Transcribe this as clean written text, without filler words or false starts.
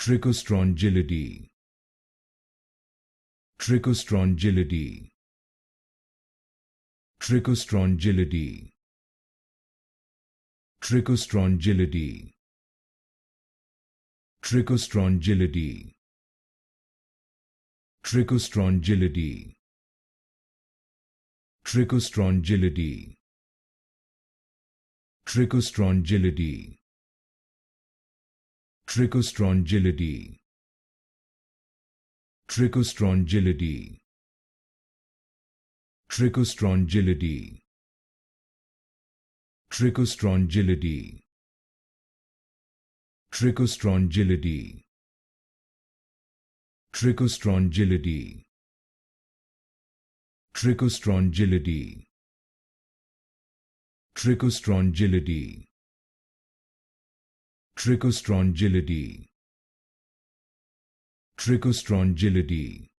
Trichostrongylidae, Trichostrongylidae, Trichostrongylidae, Trichostrongylidae, Trichostrongylidae, Trichostrongylidae, Trichostrongylidae, Trichostrongylidae, Trichostrongylidae, Trichostrongylidae, Trichostrongylidae, Trichostrongylidae, Trichostrongylidae, Trichostrongylidae, Trichostrongylidae, Trichostrongylidae, Trichostrongylidae, Trichostrongylidae,